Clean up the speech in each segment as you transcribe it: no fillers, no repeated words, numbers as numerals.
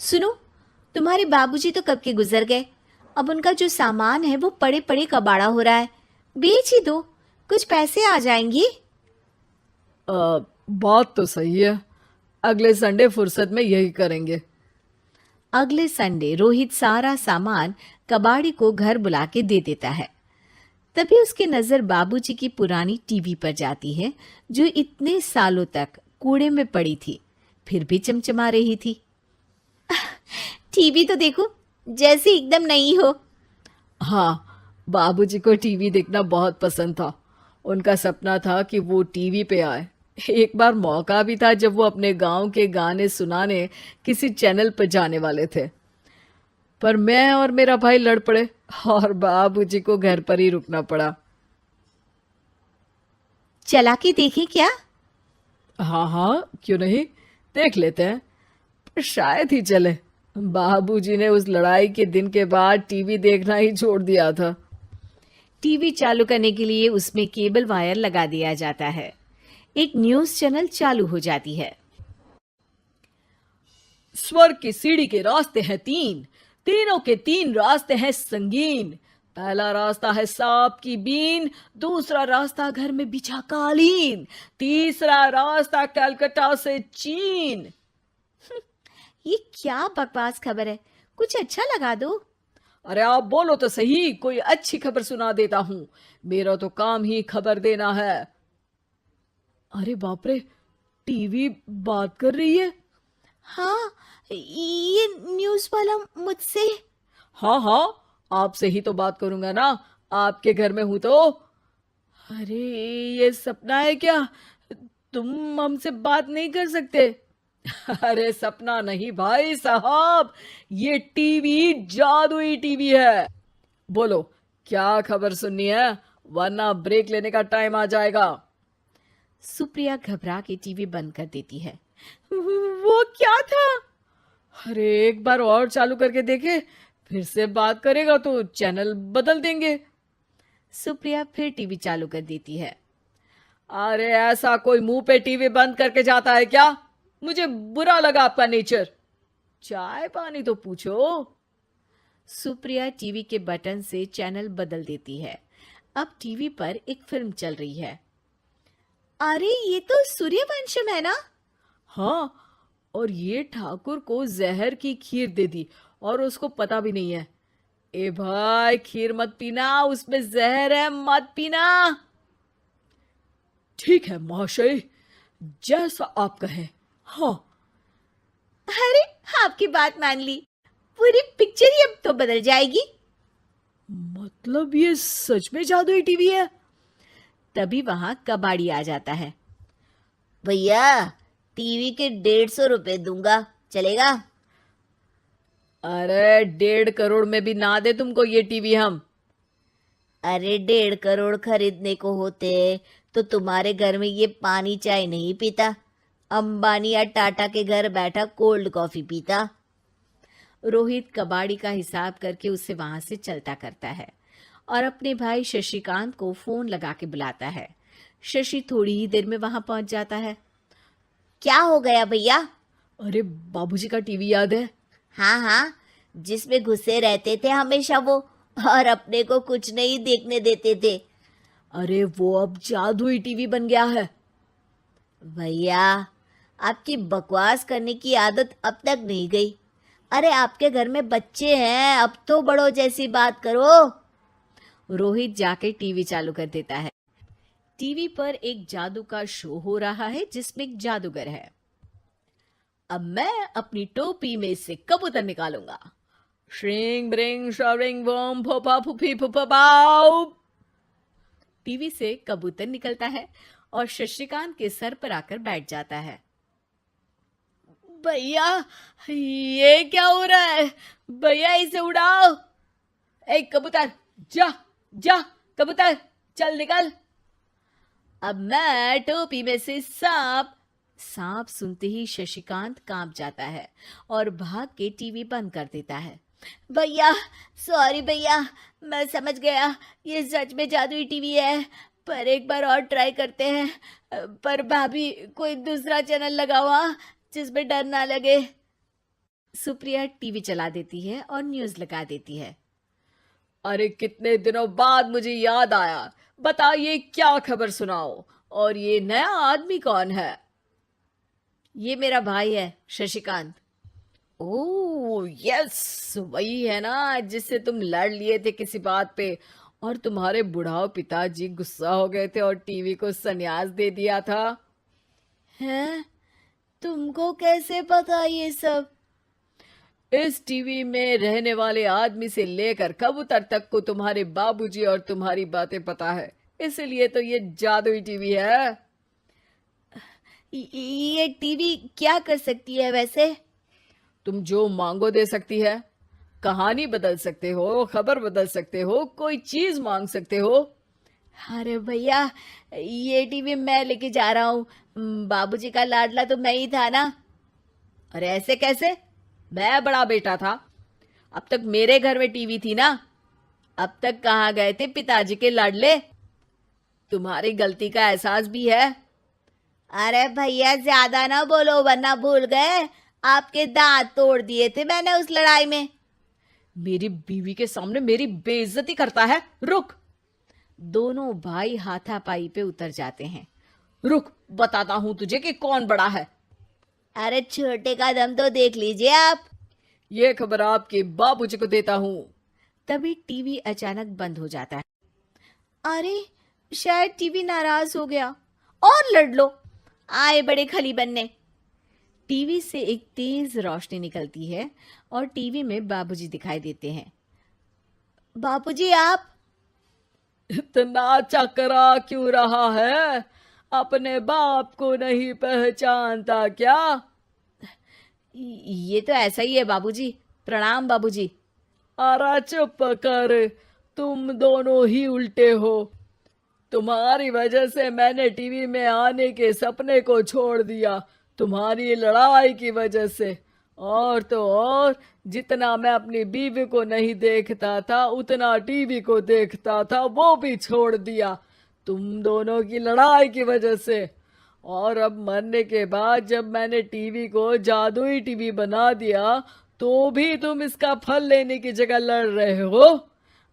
सुनो, तुम्हारे बाबूजी तो कब के गुजर गए। अब उनका जो सामान है वो पड़े पड़े कबाड़ा हो रहा है। बेच ही दो, कुछ पैसे आ जाएंगी। बात तो सही है। अगले संडे फुर्सत में यही करेंगे। अगले संडे रोहित सारा सामान कबाड़ी को घर बुला के दे देता है। तभी उसकी नजर बाबूजी की पुरानी टीवी पर जाती है, जो इतने सालों तक कूड़े में पड़ी थी, फिर भी चमचमा रही थी। टीवी तो देखो, जैसे एकदम नई हो। हाँ, बाबूजी को टीवी देखना बहुत पसंद था। उनका सपना था कि वो टीवी पे आए। एक बार मौका भी था जब वो अपने गांव के गाने सुनाने किसी चैनल पर जाने वाले थे, पर मैं और मेरा भाई लड़ पड़े और बाबूजी को घर पर ही रुकना पड़ा। चला के देखें क्या? हाँ हाँ, क्यों नहीं, देख लेते हैं। पर शायद ही चले। बाबूजी ने उस लड़ाई के दिन के बाद टीवी देखना ही छोड़ दिया था। टीवी चालू करने के लिए उसमें केबल वायर लगा दिया जाता है। एक न्यूज चैनल चालू हो जाती है। स्वर्ग की सीढ़ी के रास्ते हैं तीन, तीनों के तीन रास्ते हैं संगीन। पहला रास्ता है सांप की बीन, दूसरा रास्ता घर में बिछा कालीन, तीसरा रास्ता कलकत्ता से चीन। ये क्या बकवास खबर है, कुछ अच्छा लगा दो। अरे आप बोलो तो सही, कोई अच्छी खबर सुना देता हूं। मेरा तो काम ही खबर देना है। अरे बाप रे, टीवी बात कर रही है। हाँ, ये न्यूज वाला मुझसे। हाँ हाँ, आपसे ही तो बात करूंगा ना, आपके घर में हूं तो। अरे, ये सपना है क्या? तुम हमसे बात नहीं कर सकते? अरे सपना नहीं भाई साहब, ये टीवी जादुई टीवी है। बोलो, क्या खबर सुननी है, वरना ब्रेक लेने का टाइम आ जाएगा। सुप्रिया घबरा के टीवी बंद कर देती है। वो क्या था? अरे एक बार और चालू करके देखे, फिर से बात करेगा तो चैनल बदल देंगे। सुप्रिया फिर टीवी चालू कर देती है। अरे ऐसा कोई मुंह पे टीवी बंद करके जाता है क्या? मुझे बुरा लगा आपका नेचर। चाय पानी तो पूछो। सुप्रिया टीवी के बटन से चैनल बदल देती है। अब टीवी पर एक फिल्म चल रही है। अरे ये तो सूर्यवंशम है ना? हाँ, और ये ठाकुर को जहर की खीर दे दी और उसको पता भी नहीं है। ए भाई, खीर मत पीना, उसमें जहर है, मत पीना। ठीक है महाशय, जैसा आप कहें। हाँ। अरे, आपकी बात मान ली, पूरी पिक्चर ही अब तो बदल जाएगी। मतलब ये सच में जादुई टीवी है? तभी वहां कबाड़ी आ जाता है। भैया, टीवी के 150 रुपए दूंगा, चलेगा? अरे 1.5 करोड़ में भी ना दे तुमको ये टीवी हम। अरे 1.5 करोड़ खरीदने को होते तो तुम्हारे घर में ये पानी चाय नहीं पीता, अंबानी या टाटा के घर बैठा कोल्ड कॉफी पीता। रोहित कबाड़ी का हिसाब करके उसे वहां से चलता करता है और अपने भाई शशिकांत को फोन लगा के बुलाता है। शशि थोड़ी ही देर में वहां पहुंच जाता है। क्या हो गया भैया? अरे बाबूजी का टीवी याद है? हाँ हाँ, जिसमें घुसे रहते थे हमेशा वो, और अपने को कुछ नहीं देखने देते थे। अरे वो अब जादुई टीवी बन गया है। भैया, आपकी बकवास करने की आदत अब तक नहीं गई। अरे आपके घर में बच्चे हैं, अब तो बड़ों जैसी बात करो। रोहित जाके टीवी चालू कर देता है। टीवी पर एक जादू का शो हो रहा है जिसमें एक जादूगर है। अब मैं अपनी टोपी में से कबूतर निकालूंगा। श्रिंग ब्रिंग शरिंग बम फोपा फुफी फुफा पाउ। टीवी से कबूतर निकलता है और शशिकांत के सर पर आकर बैठ जाता है। भैया, ये क्या हो रहा है? भैया इसे उड़ाओ। ए कबूतर, जा जा, कबूतर चल निकल। अब मैं टोपी में से सांप। सांप सुनते ही शशिकांत कांप जाता है और भाग के टीवी बंद कर देता है। भैया, सॉरी भैया, मैं समझ गया ये सच में जादुई टीवी है, पर एक बार और ट्राई करते हैं। पर भाभी, कोई दूसरा चैनल लगाओ हाँ, जिसमें डर ना लगे। सुप्रिया टीवी चला देती है और न्यूज लगा देती है। अरे कितने दिनों बाद मुझे याद आया, बताइए क्या खबर सुनाओ। और ये नया आदमी कौन है? ये मेरा भाई है शशिकांत। ओह यस, वही है ना जिससे तुम लड़ लिए थे किसी बात पे, और तुम्हारे बुढ़ाओ पिताजी गुस्सा हो गए थे और टीवी को संन्यास दे दिया था। हैं? तुमको कैसे पता ये सब? इस टीवी में रहने वाले आदमी से लेकर कबूतर तक को तुम्हारे बाबूजी और तुम्हारी बातें पता है, इसलिए तो ये जादुई टीवी है। ये टीवी क्या कर सकती है वैसे? तुम जो मांगो दे सकती है, कहानी बदल सकते हो, खबर बदल सकते हो, कोई चीज मांग सकते हो। अरे भैया, ये टीवी मैं लेके जा रहा हूँ। बाबूजी का लाडला तो मैं ही था ना। अरे ऐसे कैसे? मैं बड़ा बेटा था, अब तक मेरे घर में टीवी थी ना। अब तक कहाँ गए थे पिताजी के लाडले? तुम्हारी गलती का एहसास भी है। अरे भैया ज्यादा ना बोलो वरना भूल गए, आपके दांत तोड़ दिए थे मैंने उस लड़ाई में। मेरी बीवी के सामने मेरी बेइज्जती करता है। रुक, दोनों भाई हाथापाई पे उतर जाते हैं। रुक, बताता हूं तुझे कि कौन बड़ा है। अरे छोटे का दम तो देख लीजिए आप। ये खबर आपके बाबूजी को देता हूं। तभी टीवी अचानक बंद हो जाता है। अरे शायद टीवी नाराज हो गया। और लड़ लो, आए बड़े खली बनने। टीवी से एक तेज रोशनी निकलती है और टीवी में बाबूजी दिखाई देते हैं। बापूजी आप? इतना चकरा क्यों रहा है? अपने बाप को नहीं पहचानता क्या? ये तो ऐसा ही है बाबूजी। प्रणाम बाबूजी। अरे चुप कर, तुम दोनों ही उल्टे हो। तुम्हारी वजह से मैंने टीवी में आने के सपने को छोड़ दिया, तुम्हारी लड़ाई की वजह से। और तो और, जितना मैं अपनी बीवी को नहीं देखता था उतना टीवी को देखता था, वो भी छोड़ दिया तुम दोनों की लड़ाई की वजह से। और अब मरने के बाद जब मैंने टीवी को जादुई टीवी बना दिया तो भी तुम इसका फल लेने की जगह लड़ रहे हो।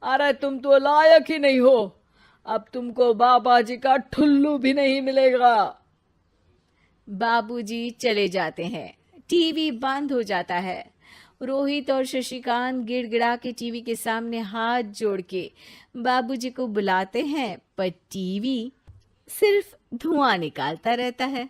अरे तुम तो लायक ही नहीं हो, अब तुमको बाबा जी का ठुल्लू भी नहीं मिलेगा। बाबूजी चले जाते हैं। टीवी बंद हो जाता है। रोहित और शशिकांत गिड़गिड़ा के टीवी के सामने हाथ जोड़ के बाबूजी को बुलाते हैं, पर टीवी सिर्फ धुआं निकालता रहता है।